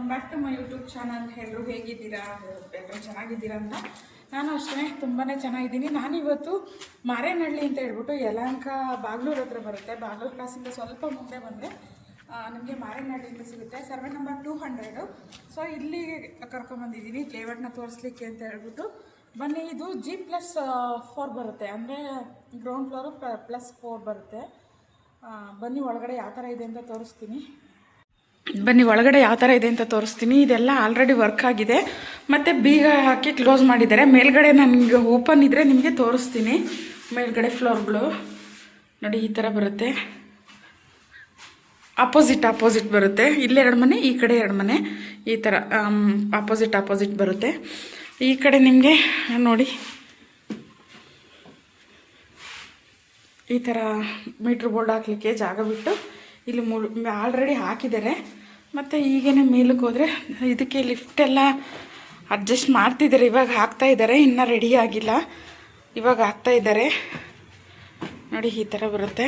Welcome back to my YouTube channel. ಎಲ್ಲರೂ ಹೇಗಿದ್ದೀರಾ? ಎಲ್ಲರೂ ಚೆನ್ನಾಗಿದ್ದೀರಾ ಅಂತ ನಾನು ಅಷ್ಟೇ ತುಂಬಾ ಚೆನ್ನಾಗಿದ್ದೀನಿ. ನಾನಿವತ್ತು ಮಾರೇನಹಳ್ಳಿ ಅಂತ ಹೇಳ್ಬಿಟ್ಟು ಯಲಹಂಕ ಬಾಗ್ಲೂರು ಹತ್ರ ಬರುತ್ತೆ. ಬಾಗ್ಲೂರು ಕ್ರಾಸಿಂದ ಸ್ವಲ್ಪ ಮುಂದೆ ಬಂದರೆ ನಿಮಗೆ ಮಾರೇನಹಳ್ಳಿ ಅಂತ ಸಿಗುತ್ತೆ. Survey number 200. ಸೊ ಇಲ್ಲಿ ಕರ್ಕೊಂಬಂದಿದ್ದೀನಿ ಲೇಔಟ್ನ ತೋರಿಸ್ಲಿಕ್ಕೆ ಅಂತ ಹೇಳ್ಬಿಟ್ಟು. ಬನ್ನಿ, ಇದು G+4 ಬರುತ್ತೆ, ಅಂದರೆ ಗ್ರೌಂಡ್ ಫ್ಲೋರು +4 ಬರುತ್ತೆ. ಬನ್ನಿ ಒಳಗಡೆ ಯಾವ ಥರ ಇದೆ ಅಂತ ತೋರಿಸ್ತೀನಿ. ಇದೆಲ್ಲ ಆಲ್ರೆಡಿ ವರ್ಕ್ ಆಗಿದೆ ಮತ್ತು ಬೀಗ ಹಾಕಿ ಕ್ಲೋಸ್ ಮಾಡಿದ್ದಾರೆ. ಮೇಲ್ಗಡೆ ನನಗೆ ಓಪನ್ ಇದ್ದರೆ ನಿಮಗೆ ತೋರಿಸ್ತೀನಿ. ಮೇಲ್ಗಡೆ ಫ್ಲೋರ್ಗಳು ನೋಡಿ ಈ ಥರ ಬರುತ್ತೆ. ಆಪೋಸಿಟ್ ಬರುತ್ತೆ. ಇಲ್ಲಿ 2 ಮನೆ, ಈ ಕಡೆ 2 ಮನೆ, ಈ ಥರ ಆಪೋಸಿಟ್ ಬರುತ್ತೆ. ಈ ಕಡೆ ನಿಮಗೆ ನೋಡಿ ಈ ಥರ ಮೀಟ್ರ್ ಬೋರ್ಡ್ ಹಾಕಲಿಕ್ಕೆ ಜಾಗ ಬಿಟ್ಟು ಇಲ್ಲಿ ಆಲ್ರೆಡಿ ಹಾಕಿದ್ದಾರೆ. ಮತ್ತು ಈಗೇನೆ ಮೇಲಕ್ಕೆ ಹೋದರೆ ಇದಕ್ಕೆ ಲಿಫ್ಟೆಲ್ಲ ಅಡ್ಜಸ್ಟ್ ಮಾಡ್ತಿದ್ದಾರೆ. ಇವಾಗ ಹಾಕ್ತಾಯಿದ್ದಾರೆ, ಇನ್ನೂ ರೆಡಿ ಆಗಿಲ್ಲ, ಇವಾಗ ಹಾಕ್ತಾಯಿದ್ದಾರೆ. ನೋಡಿ ಈ ಥರ ಬರುತ್ತೆ.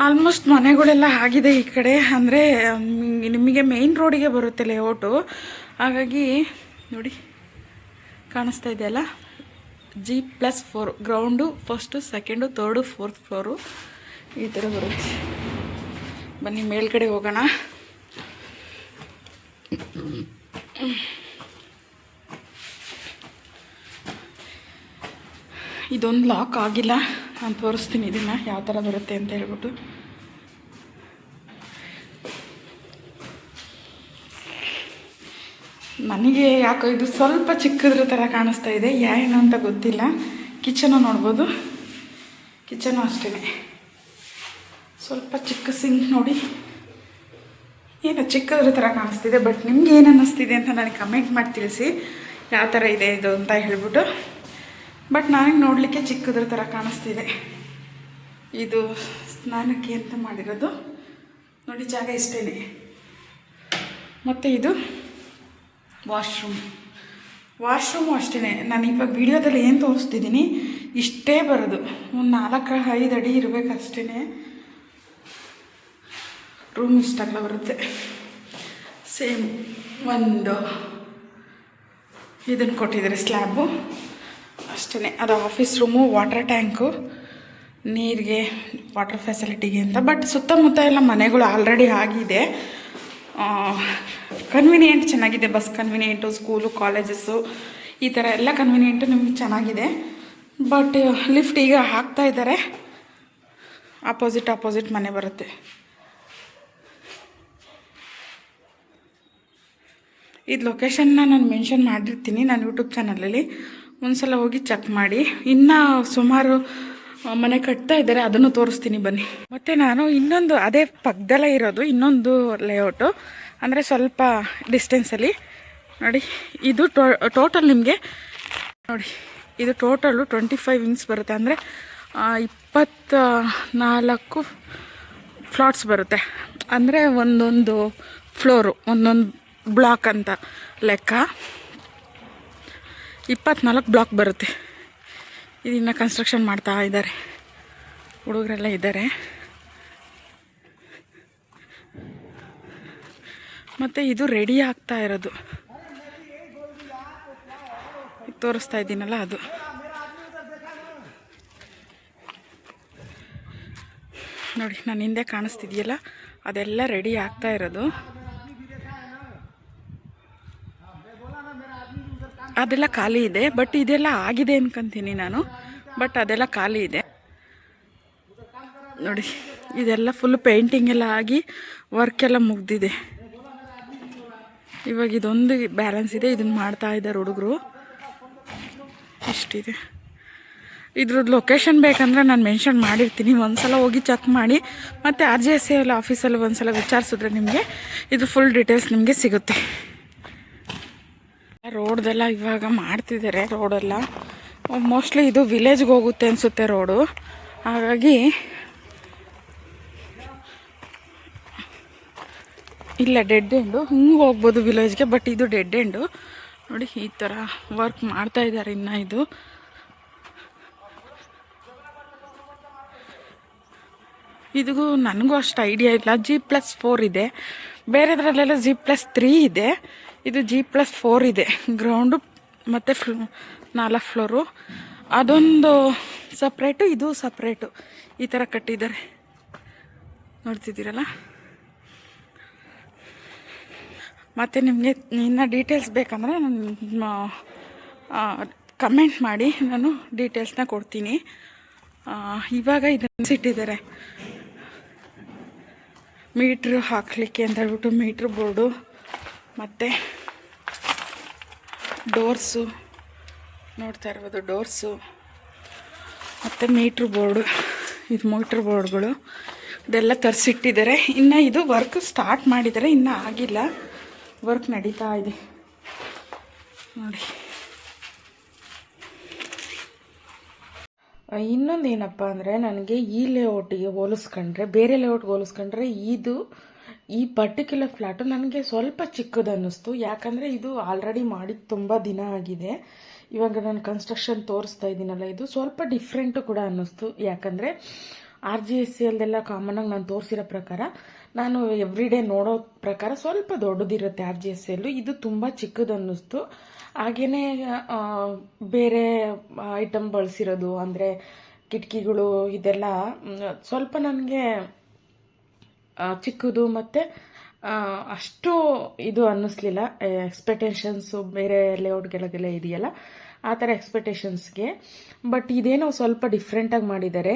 ಆಲ್ಮೋಸ್ಟ್ ಮನೆಗಳೆಲ್ಲ ಆಗಿದೆ ಈ ಕಡೆ. ಅಂದರೆ ನಿಮಗೆ ಮೇಯ್ನ್ ರೋಡಿಗೆ ಬರುತ್ತೆ ಲೇಔಟು. ಹಾಗಾಗಿ ನೋಡಿ ಕಾಣಿಸ್ತಾ ಇದೆಯಲ್ಲ, G+4 ground, first, second, third, 4th floor ಈ ಥರ ಬರುತ್ತೆ. ಬನ್ನಿ ಮೇಲ್ಗಡೆ ಹೋಗೋಣ. ಇದೊಂದು ಲಾಕ್ ಆಗಿಲ್ಲ, ನಾನು ತೋರಿಸ್ತೀನಿ ಇದನ್ನು ಯಾವ ಥರ ಬರುತ್ತೆ ಅಂತ ಹೇಳ್ಬಿಟ್ಟು. ನನಗೆ ಯಾಕೋ ಇದು ಸ್ವಲ್ಪ ಚಿಕ್ಕದ್ರ ಥರ ಕಾಣಿಸ್ತಾ ಇದೆ, ಏನು ಅಂತ ಗೊತ್ತಿಲ್ಲ. ಕಿಚನು ನೋಡ್ಬೋದು, ಕಿಚನು ಅಷ್ಟೇ ಸ್ವಲ್ಪ ಚಿಕ್ಕ ಸಿಂಕ್ ನೋಡಿ, ಏನೋ ಚಿಕ್ಕದ್ರ ಥರ ಕಾಣಿಸ್ತಿದೆ. ಬಟ್ ನಿಮ್ಗೆ ಏನು ಅನ್ನಿಸ್ತಿದೆ ಅಂತ ನನಗೆ ಕಮೆಂಟ್ ಮಾಡಿ ತಿಳಿಸಿ, ಯಾವ ಥರ ಇದೆ ಇದು ಅಂತ ಹೇಳ್ಬಿಟ್ಟು. ಬಟ್ ನನಗೆ ನೋಡಲಿಕ್ಕೆ ಚಿಕ್ಕದ್ರ ಥರ ಕಾಣಿಸ್ತಿದೆ. ಇದು ಸ್ನಾನಕ್ಕೆ ಅಂತ ಮಾಡಿರೋದು ನೋಡಿ, ಜಾಗ ಇಷ್ಟೇ. ಮತ್ತು ಇದು ವಾಶ್ರೂಮು ಅಷ್ಟೇ. ನಾನು ಇವಾಗ ವಿಡಿಯೋದಲ್ಲಿ ಏನು ತೋರಿಸ್ತಿದ್ದೀನಿ ಇಷ್ಟೇ ಬರೋದು, ಒಂದು 4-5 ಅಡಿ ಇರಬೇಕಷ್ಟೇ. ರೂಮ್ ಇಷ್ಟಾಗಲ್ಲ ಬರುತ್ತೆ. ಸೇಮ್ ಒಂದು ಇದನ್ನು ಕೊಟ್ಟಿದ್ದಾರೆ, ಸ್ಲ್ಯಾಬು ಅಷ್ಟೇ. ಅದು ಆಫೀಸ್ ರೂಮು, ವಾಟರ್ ಟ್ಯಾಂಕು, ನೀರಿಗೆ ವಾಟರ್ ಫೆಸಿಲಿಟಿಗೆ ಅಂತ. ಬಟ್ ಸುತ್ತಮುತ್ತ ಎಲ್ಲ ಮನೆಗಳು ಆಲ್ರೆಡಿ ಆಗಿದೆ. ಕನ್ವಿನಿಯೆಂಟ್ ಚೆನ್ನಾಗಿದೆ, ಬಸ್ ಕನ್ವಿನಿಯೆಂಟು, ಸ್ಕೂಲು, ಕಾಲೇಜಸ್ಸು, ಈ ಥರ ಎಲ್ಲ ಕನ್ವಿನಿಯೆಂಟು ನಿಮ್ಗೆ ಚೆನ್ನಾಗಿದೆ. ಬಟ್ ಲಿಫ್ಟ್ ಈಗ ಹಾಕ್ತಾ ಇದ್ದಾರೆ. ಆಪೋಸಿಟ್ ಮನೆ ಬರುತ್ತೆ. ಇದು ಲೊಕೇಶನ್ನ ನಾನು ಮೆನ್ಷನ್ ಮಾಡಿರ್ತೀನಿ ನಾನು ಯೂಟ್ಯೂಬ್ ಚಾನಲಲ್ಲಿ, ಒಂದು ಸಲ ಹೋಗಿ ಚೆಕ್ ಮಾಡಿ. ಇನ್ನೂ ಸುಮಾರು ಮನೆ ಕಟ್ತಾ ಇದ್ದಾರೆ, ಅದನ್ನು ತೋರಿಸ್ತೀನಿ ಬನ್ನಿ. ಮತ್ತು ನಾನು ಇನ್ನೊಂದು ಅದೇ ಪಕ್ಕದಲ್ಲೇ ಇರೋದು ಇನ್ನೊಂದು ಲೇಔಟು, ಅಂದರೆ ಸ್ವಲ್ಪ ಡಿಸ್ಟೆನ್ಸಲ್ಲಿ ನೋಡಿ. ಇದು ಟೋಟಲ್ ನಿಮಗೆ ನೋಡಿ, ಇದು ಟೋಟಲು 25 ವಿಂಗ್ಸ್ ಬರುತ್ತೆ. ಅಂದರೆ 24 ಫ್ಲಾಟ್ಸ್ ಬರುತ್ತೆ. ಅಂದರೆ ಒಂದೊಂದು ಫ್ಲೋರು, ಒಂದೊಂದು ಬ್ಲಾಕ್ ಅಂತ ಲೆಕ್ಕ. 24 ಬ್ಲಾಕ್ ಬರುತ್ತೆ. ಇದನ್ನು ಕನ್ಸ್ಟ್ರಕ್ಷನ್ ಮಾಡ್ತಾ ಇದ್ದಾರೆ, ಹುಡುಗರೆಲ್ಲ ಇದ್ದಾರೆ. ಮತ್ತು ಇದು ರೆಡಿ ಆಗ್ತಾ ಇರೋದು ತೋರಿಸ್ತಾ ಇದ್ದೀನಲ್ಲ, ಅದು ನೋಡಿ ನಾನು ಹಿಂದೆ ಕಾಣಿಸ್ತಿದೆಯಲ್ಲ, ಅದೆಲ್ಲ ರೆಡಿ ಆಗ್ತಾ ಇರೋದು. ಅದೆಲ್ಲ ಖಾಲಿ ಇದೆ, ಬಟ್ ಇದೆಲ್ಲ ಆಗಿದೆ ಅನ್ಕೊಂತೀನಿ ನಾನು. ಬಟ್ ಅದೆಲ್ಲ ಖಾಲಿ ಇದೆ ನೋಡಿ. ಇದೆಲ್ಲ ಫುಲ್ ಪೇಂಟಿಂಗ್ ಎಲ್ಲ ಆಗಿ ವರ್ಕ್ ಎಲ್ಲ ಮುಗ್ದಿದೆ. ಇವಾಗ ಇದೊಂದು ಬ್ಯಾಲೆನ್ಸ್ ಇದೆ, ಇದನ್ನು ಮಾಡ್ತಾ ಇದ್ದಾರೆ ಹುಡುಗರು. ಇಷ್ಟಿದೆ. ಇದ್ರದ್ದು ಲೊಕೇಶನ್ ಬೇಕಂದರೆ ನಾನು ಮೆನ್ಷನ್ ಮಾಡಿರ್ತೀನಿ, ಒಂದು ಸಲ ಹೋಗಿ ಚೆಕ್ ಮಾಡಿ. ಮತ್ತು RGSA ಆಫೀಸಲ್ಲಿ ಒಂದು ಸಲ ವಿಚಾರಿಸಿದ್ರೆ ನಿಮಗೆ ಇದು ಫುಲ್ ಡೀಟೇಲ್ಸ್ ನಿಮಗೆ ಸಿಗುತ್ತೆ. ರೋಡ್ದೆಲ್ಲ ಇವಾಗ ಮಾಡ್ತಿದ್ದಾರೆ. ರೋಡೆಲ್ಲ ಮೋಸ್ಟ್ಲಿ ಇದು ವಿಲೇಜ್ಗೆ ಹೋಗುತ್ತೆ ಅನಿಸುತ್ತೆ ರೋಡು. ಹಾಗಾಗಿ ಇಲ್ಲ, ಡೆಡ್ ಎಂಡು, ಹಿಂಗೆ ಹೋಗ್ಬೋದು ವಿಲೇಜ್ಗೆ. ಬಟ್ ಇದು ಡೆಡ್ ಎಂಡು ನೋಡಿ. ಈ ಥರ ವರ್ಕ್ ಮಾಡ್ತಾ ಇದ್ದಾರೆ ಇನ್ನು. ಇದು ನನಗೂ ಅಷ್ಟು ಐಡಿಯಾ ಇಲ್ಲ. G+4 ಇದೆ, ಬೇರೆದ್ರಲ್ಲೆಲ್ಲ G+3 ಇದೆ, ಇದು G+4 ಇದೆ. ಗ್ರೌಂಡು ಮತ್ತು 4 ಫ್ಲೋರು. ಅದೊಂದು ಸಪ್ರೇಟು, ಇದು ಸಪ್ರೇಟು, ಈ ಥರ ಕಟ್ಟಿದ್ದಾರೆ, ನೋಡ್ತಿದ್ದೀರಲ್ಲ. ಮತ್ತು ನಿಮಗೆ ಇನ್ನು ಡೀಟೇಲ್ಸ್ ಬೇಕಂದರೆ ನಾನು ಕಮೆಂಟ್ ಮಾಡಿ, ನಾನು ಡೀಟೇಲ್ಸ್ನ ಕೊಡ್ತೀನಿ. ಇವಾಗ ಇದನ್ನು ಇಟ್ಟಿದ್ದಾರೆ ಮೀಟ್ರ್ ಹಾಕಲಿಕ್ಕೆ ಅಂತ ಹೇಳ್ಬಿಟ್ಟು, ಮೀಟ್ರ್ ಬೋರ್ಡು ಮತ್ತು ಡೋರ್ಸು ನೋಡ್ತಾ ಇರ್ಬೋದು, ಡೋರ್ಸು ಮತ್ತು ಮೀಟ್ರ್ ಬೋರ್ಡು, ಇದು ಮೀಟ್ರ್ ಬೋರ್ಡ್ಗಳು ಇದೆಲ್ಲ ತರಿಸಿಟ್ಟಿದ್ದಾರೆ. ಇನ್ನು ಇದು ವರ್ಕ್ ಸ್ಟಾರ್ಟ್ ಮಾಡಿದ್ದಾರೆ, ಇನ್ನೂ ಆಗಿಲ್ಲ, ವರ್ಕ್ ನಡೀತಾ ಇದೆ ನೋಡಿ. ಇನ್ನೊಂದು ಏನಪ್ಪ ಅಂದರೆ, ನನಗೆ ಈ ಲೇಔಟಿಗೆ ಹೋಲಿಸ್ಕೊಂಡ್ರೆ, ಬೇರೆ ಲೇಔಟ್ಗೆ ಹೋಲಿಸ್ಕೊಂಡ್ರೆ ಈ ಪರ್ಟಿಕ್ಯುಲರ್ ಫ್ಲ್ಯಾಟು ನನಗೆ ಸ್ವಲ್ಪ ಚಿಕ್ಕದು ಅನ್ನಿಸ್ತು. ಯಾಕಂದರೆ ಇದು ಆಲ್ರೆಡಿ ಮಾಡಿದ ತುಂಬ ದಿನ ಆಗಿದೆ. ಇವಾಗ ನಾನು ಕನ್ಸ್ಟ್ರಕ್ಷನ್ ತೋರಿಸ್ತಾ ಇದ್ದೀನಲ್ಲ, ಇದು ಸ್ವಲ್ಪ ಡಿಫ್ರೆಂಟು ಕೂಡ ಅನ್ನಿಸ್ತು. ಯಾಕಂದರೆ RGSCLದೆಲ್ಲ ಕಾಮನಾಗಿ ನಾನು ತೋರಿಸಿರೋ ಪ್ರಕಾರ, ನಾನು ಎವ್ರಿಡೇ ನೋಡೋ ಪ್ರಕಾರ ಸ್ವಲ್ಪ ದೊಡ್ಡದಿರುತ್ತೆ RGSCL. ಇದು ತುಂಬ ಚಿಕ್ಕದು ಅನ್ನಿಸ್ತು. ಹಾಗೆಯೇ ಬೇರೆ ಐಟಮ್ ಬಳಸಿರೋದು ಅಂದರೆ ಕಿಟಕಿಗಳು ಇದೆಲ್ಲ ಸ್ವಲ್ಪ ನನಗೆ ಚಿಕ್ಕದು ಮತ್ತು ಅಷ್ಟು ಇದು ಅನ್ನಿಸ್ಲಿಲ್ಲ. ಎಕ್ಸ್ಪೆಕ್ಟೇಷನ್ಸು ಬೇರೆ ಲೇಔಟ್ಗಳಿಗೆಲ್ಲ ಇದೆಯಲ್ಲ, ಆ ಥರ ಎಕ್ಸ್ಪೆಕ್ಟೇಷನ್ಸ್ಗೆ. ಬಟ್ ಇದೇನೋ ಸ್ವಲ್ಪ ಡಿಫ್ರೆಂಟಾಗಿ ಮಾಡಿದ್ದಾರೆ.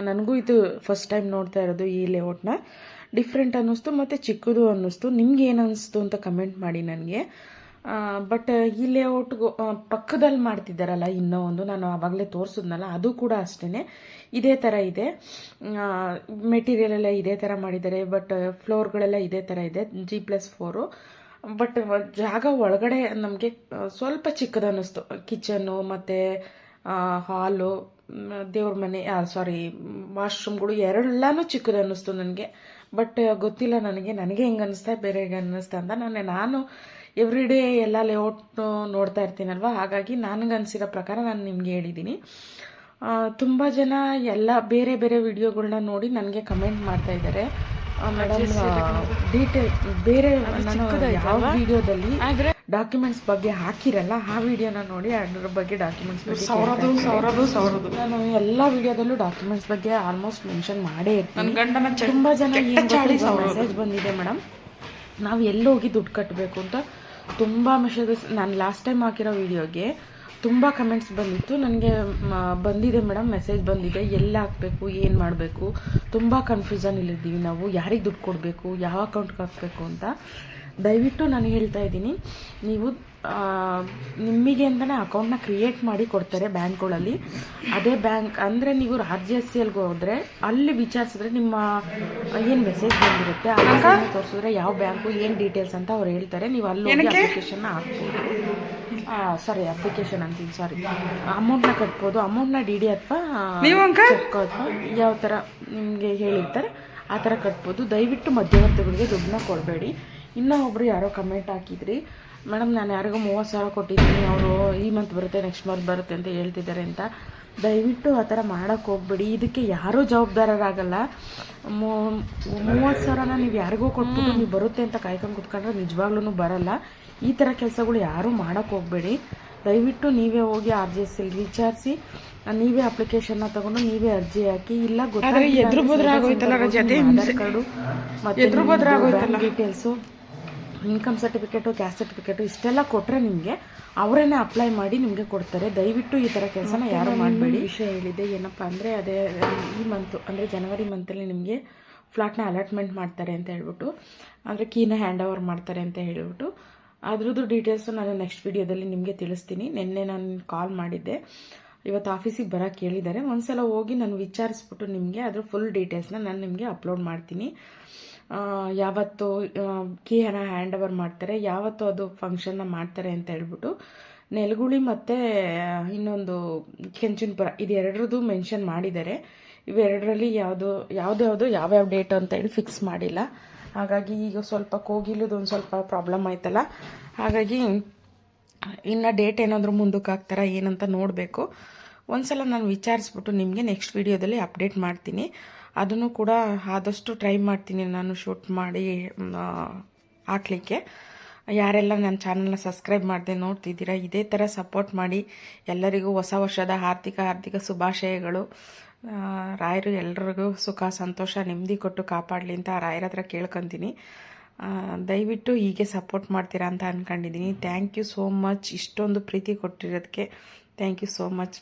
ನನಗೂ ಇದು ಫಸ್ಟ್ ಟೈಮ್ ನೋಡ್ತಾ ಇರೋದು ಈ ಲೇಔಟ್ನ. ಡಿಫ್ರೆಂಟ್ ಅನ್ನಿಸ್ತು ಮತ್ತು ಚಿಕ್ಕದು ಅನ್ನಿಸ್ತು. ನಿಮ್ಗೆ ಏನು ಅನ್ನಿಸ್ತು ಅಂತ ಕಮೆಂಟ್ ಮಾಡಿ ನನಗೆ. ಬಟ್ ಈ ಲೇಔಟ್ಗೂ ಪಕ್ಕದಲ್ಲಿ ಮಾಡ್ತಿದ್ದಾರಲ್ಲ ಇನ್ನೂ ಒಂದು, ನಾನು ಆವಾಗಲೇ ತೋರಿಸಿದ್ನಲ್ಲ, ಅದು ಕೂಡ ಅಷ್ಟೇ ಇದೇ ಥರ ಇದೆ. ಮೆಟೀರಿಯಲ್ ಎಲ್ಲ ಇದೇ ಥರ ಮಾಡಿದ್ದಾರೆ. ಬಟ್ ಫ್ಲೋರ್ಗಳೆಲ್ಲ ಇದೇ ಥರ ಇದೆ, G+4. ಬಟ್ ಜಾಗ ಒಳಗಡೆ ನಮಗೆ ಸ್ವಲ್ಪ ಚಿಕ್ಕದು ಅನ್ನಿಸ್ತು. ಕಿಚನ್ನು ಮತ್ತು ಹಾಲು, ದೇವ್ರ ಮನೆ, ವಾಶ್ರೂಮ್ಗಳು ಎಲ್ಲನೂ ಚಿಕ್ಕದು ಅನ್ನಿಸ್ತು ನನಗೆ. ಬಟ್ ಗೊತ್ತಿಲ್ಲ ನನಗೆ ಹೆಂಗೆ ಅನ್ನಿಸ್ತಾ, ಬೇರೆ ಹೆಂಗೆ ಅನ್ನಿಸ್ತಾ ಅಂತ. ನಾನು ಎವ್ರಿಡೇ ಎಲ್ಲ ಲೇಔಟ್ ನೋಡ್ತಾ ಇರ್ತೀನಲ್ವ, ಹಾಗಾಗಿ ನನಗನ್ಸಿರೋ ಪ್ರಕಾರ ನಾನು ನಿಮ್ಗೆ ಹೇಳಿದ್ದೀನಿ. ತುಂಬ ಜನ ಎಲ್ಲ ಬೇರೆ ಬೇರೆ ವಿಡಿಯೋಗಳನ್ನ ನೋಡಿ ನನಗೆ ಕಮೆಂಟ್ ಮಾಡ್ತಾ ಇದ್ದಾರೆ, ಮೇಡಮ್ ಡೀಟೇಲ್ ಬೇರೆ ನಾನು ಯಾವ ವಿಡಿಯೋದಲ್ಲಿ ಡಾಕ್ಯುಮೆಂಟ್ಸ್ ಬಗ್ಗೆ ಹಾಕಿರಲ್ಲ ಆ ವಿಡಿಯೋನ ನೋಡಿ ಅದ್ರ ಬಗ್ಗೆ ಡಾಕ್ಯುಮೆಂಟ್ಸ್ ಬಗ್ಗೆ ಸವರದು ನಾನು ಎಲ್ಲ ವಿಡಿಯೋದಲ್ಲೂ ಡಾಕ್ಯುಮೆಂಟ್ಸ್ ಬಗ್ಗೆ ಆಲ್ಮೋಸ್ಟ್ ಮೆನ್ಷನ್ ಮಾಡೇ ಇರ್ತೀನಿ. ತುಂಬ ಜನ ಮೆಸೇಜ್ ಬಂದಿದೆ, ಮೇಡಮ್ ನಾವು ಎಲ್ಲೋಗಿ ದುಡ್ಡು ಕಟ್ಟಬೇಕು ಅಂತ ತುಂಬ ಮೆಸೇಜಸ್. ನಾನು ಲಾಸ್ಟ್ ಟೈಮ್ ಹಾಕಿರೋ ವಿಡಿಯೋಗೆ ತುಂಬ ಕಮೆಂಟ್ಸ್ ಬಂದಿತ್ತು. ನನಗೆ ಬಂದಿದೆ ಮೇಡಮ್, ಮೆಸೇಜ್ ಬಂದಿದೆ, ಎಲ್ಲಿ ಹಾಕಬೇಕು, ಏನು ಮಾಡಬೇಕು, ತುಂಬ ಕನ್ಫ್ಯೂಷನಲ್ಲಿದ್ದೀವಿ ನಾವು, ಯಾರಿಗೆ ದುಡ್ಡು ಕೊಡಬೇಕು, ಯಾವ ಅಕೌಂಟ್ಗೆ ಹಾಕಬೇಕು ಅಂತ. ದಯವಿಟ್ಟು ನಾನು ಹೇಳ್ತಾ ಇದ್ದೀನಿ, ನೀವು ನಿಮಗೆ ಅಂತಲೇ ಅಕೌಂಟ್ನ ಕ್ರಿಯೇಟ್ ಮಾಡಿ ಕೊಡ್ತಾರೆ ಬ್ಯಾಂಕ್ಗಳಲ್ಲಿ. ಅದೇ ಬ್ಯಾಂಕ್ ಅಂದರೆ ನೀವು RGSCLಗೆ ಹೋದರೆ ಅಲ್ಲಿ ವಿಚಾರಿಸಿದ್ರೆ ನಿಮ್ಮ ಏನು ಮೆಸೇಜ್ ಬಂದಿರುತ್ತೆ ಅದನ್ನು ತೋರಿಸಿದ್ರೆ ಯಾವ ಬ್ಯಾಂಕು ಏನು ಡೀಟೇಲ್ಸ್ ಅಂತ ಅವ್ರು ಹೇಳ್ತಾರೆ. ನೀವು ಅಲ್ಲಿ ಹೋಗಿ ಅಪ್ಲಿಕೇಶನ್ನ ಹಾಕ್ಬೋದು. ಅಪ್ಲಿಕೇಶನ್ ಅಂತೀನಿ, ಅಮೌಂಟ್ನ ಕಟ್ಬೋದು. ಅಮೌಂಟ್ನ DD ಅಥವಾ ಚೆಕ್ ಅಥವಾ ಯಾವ ಥರ ನಿಮಗೆ ಹೇಳಿರ್ತಾರೆ ಆ ಥರ ಕಟ್ಬೋದು. ದಯವಿಟ್ಟು ಮಧ್ಯವರ್ತಿಗಳಿಗೆ ದುಡ್ಡನ್ನ ಕೊಡಬೇಡಿ. ಇನ್ನೂ ಒಬ್ಬರು ಯಾರೋ ಕಮೆಂಟ್ ಹಾಕಿದ್ರಿ, ಮೇಡಮ್ ನಾನು ಯಾರಿಗೋ 30,000 ಕೊಟ್ಟಿದ್ದೀನಿ, ಅವರು ಈ ಮಂತ್ ಬರುತ್ತೆ ನೆಕ್ಸ್ಟ್ ಮಂತ್ ಬರುತ್ತೆ ಅಂತ ಹೇಳ್ತಿದ್ದಾರೆ ಅಂತ. ದಯವಿಟ್ಟು ಆ ಥರ ಮಾಡೋಕ್ಕೆ ಹೋಗ್ಬೇಡಿ. ಇದಕ್ಕೆ ಯಾರೂ ಜವಾಬ್ದಾರರಾಗಲ್ಲ. 30,000ನ ನೀವು ಯಾರಿಗೋ ಕೊಟ್ಬಿಟ್ಟು ನೀವು ಬರುತ್ತೆ ಅಂತ ಕಾಯ್ಕೊಂಡು ಕುತ್ಕೊಂಡ್ರೆ ನಿಜವಾಗ್ಲೂ ಬರಲ್ಲ. ಈ ಥರ ಕೆಲಸಗಳು ಯಾರೂ ಮಾಡೋಕ್ಕೆ ಹೋಗಬೇಡಿ. ದಯವಿಟ್ಟು ನೀವೇ ಹೋಗಿ RGSCL ವಿಚಾರಿಸಿ, ನೀವೇ ಅಪ್ಲಿಕೇಶನ್ನ ತಗೊಂಡು ನೀವೇ ಅರ್ಜಿ ಹಾಕಿ. ಇಲ್ಲ ಗೊತ್ತಾಗ ಕಾರ್ಡು ಮತ್ತು details, income certificate, caste certificate ಇಷ್ಟೆಲ್ಲ ಕೊಟ್ಟರೆ ನಿಮಗೆ ಅವರೇನೆ ಅಪ್ಲೈ ಮಾಡಿ ನಿಮಗೆ ಕೊಡ್ತಾರೆ. ದಯವಿಟ್ಟು ಈ ಥರ ಕೆಲಸನ ಯಾರು ಮಾಡಬೇಡಿ. ವಿಷಯ ಹೇಳಿದೆ ಏನಪ್ಪ ಅಂದರೆ, ಅದೇ ಈ ಮಂತು ಅಂದರೆ ಜನವರಿ ಮಂತಲ್ಲಿ ನಿಮಗೆ ಫ್ಲಾಟ್ನ ಅಲಾಟ್ಮೆಂಟ್ ಮಾಡ್ತಾರೆ ಅಂತ ಹೇಳ್ಬಿಟ್ಟು, ಅಂದರೆ ಕೀನ ಹ್ಯಾಂಡ್ ಓವರ್ ಮಾಡ್ತಾರೆ ಅಂತ ಹೇಳ್ಬಿಟ್ಟು, ಅದ್ರದ್ದು ಡೀಟೇಲ್ಸು ನಾನು ನೆಕ್ಸ್ಟ್ ವಿಡಿಯೋದಲ್ಲಿ ನಿಮಗೆ ತಿಳಿಸ್ತೀನಿ. ನಿನ್ನೆ ನಾನು ಕಾಲ್ ಮಾಡಿದ್ದೆ, ಇವತ್ತು ಆಫೀಸಿಗೆ ಬರೋಕ್ಕೆ ಹೇಳಿದ್ದಾರೆ. ಒಂದ್ಸಲ ಹೋಗಿ ನಾನು ವಿಚಾರಿಸ್ಬಿಟ್ಟು ನಿಮಗೆ ಅದ್ರ ಫುಲ್ ಡೀಟೇಲ್ಸ್ನ ನಾನು ನಿಮಗೆ ಅಪ್ಲೋಡ್ ಮಾಡ್ತೀನಿ. ಯಾವತ್ತು ಕೀನ ಹ್ಯಾಂಡ್ ಓವರ್ ಮಾಡ್ತಾರೆ, ಯಾವತ್ತು ಅದು ಫಂಕ್ಷನ್ನ ಮಾಡ್ತಾರೆ ಅಂತ ಹೇಳ್ಬಿಟ್ಟು. ನೆಲಗುಳಿ ಮತ್ತು ಇನ್ನೊಂದು ಕೆಂಚನಪುರ ಇದೆರಡರದ್ದು ಮೆನ್ಷನ್ ಮಾಡಿದ್ದಾರೆ. ಇವೆರಡರಲ್ಲಿ ಯಾವ್ಯಾವ ಡೇಟ್ ಅಂತ ಹೇಳಿ ಫಿಕ್ಸ್ ಮಾಡಿಲ್ಲ. ಹಾಗಾಗಿ ಈಗ ಸ್ವಲ್ಪ ಕೋಗಿಲದೊಂದು ಸ್ವಲ್ಪ ಪ್ರಾಬ್ಲಮ್ ಆಯ್ತಲ್ಲ, ಹಾಗಾಗಿ ಇನ್ನು ಡೇಟ್ ಏನಾದರೂ ಮುಂದಕ್ಕೆ ಹಾಕ್ತಾರಾ ಏನಂತ ನೋಡಬೇಕು. ಒಂದ್ಸಲ ನಾನು ವಿಚಾರಿಸ್ಬಿಟ್ಟು ನಿಮಗೆ ನೆಕ್ಸ್ಟ್ ವಿಡಿಯೋದಲ್ಲಿ ಅಪ್ಡೇಟ್ ಮಾಡ್ತೀನಿ. ಅದನ್ನು ಕೂಡ ಆದಷ್ಟು ಟ್ರೈ ಮಾಡ್ತೀನಿ ನಾನು ಶೂಟ್ ಮಾಡಿ ಹಾಕ್ಲಿಕ್ಕೆ. ಯಾರೆಲ್ಲ ನನ್ನ ಚಾನಲ್ನ ಸಬ್ಸ್ಕ್ರೈಬ್ ಮಾಡದೆ ನೋಡ್ತಿದ್ದೀರಾ, ಇದೇ ಥರ ಸಪೋರ್ಟ್ ಮಾಡಿ. ಎಲ್ಲರಿಗೂ ಹೊಸ ವರ್ಷದ ಹಾರ್ದಿಕ ಶುಭಾಶಯಗಳು. ರಾಯರು ಎಲ್ರಿಗೂ ಸುಖ ಸಂತೋಷ ನೆಮ್ಮದಿ ಕೊಟ್ಟು ಕಾಪಾಡಲಿ ಅಂತ ರಾಯರ ಹತ್ರ ಕೇಳ್ಕೊತೀನಿ. ದಯವಿಟ್ಟು ಹೀಗೆ ಸಪೋರ್ಟ್ ಮಾಡ್ತೀರಾ ಅಂತ ಅಂದ್ಕೊಂಡಿದ್ದೀನಿ. Thank you so much. ಇಷ್ಟೊಂದು ಪ್ರೀತಿ ಕೊಟ್ಟಿರೋದಕ್ಕೆ ಥ್ಯಾಂಕ್ ಯು ಸೋ ಮಚ್.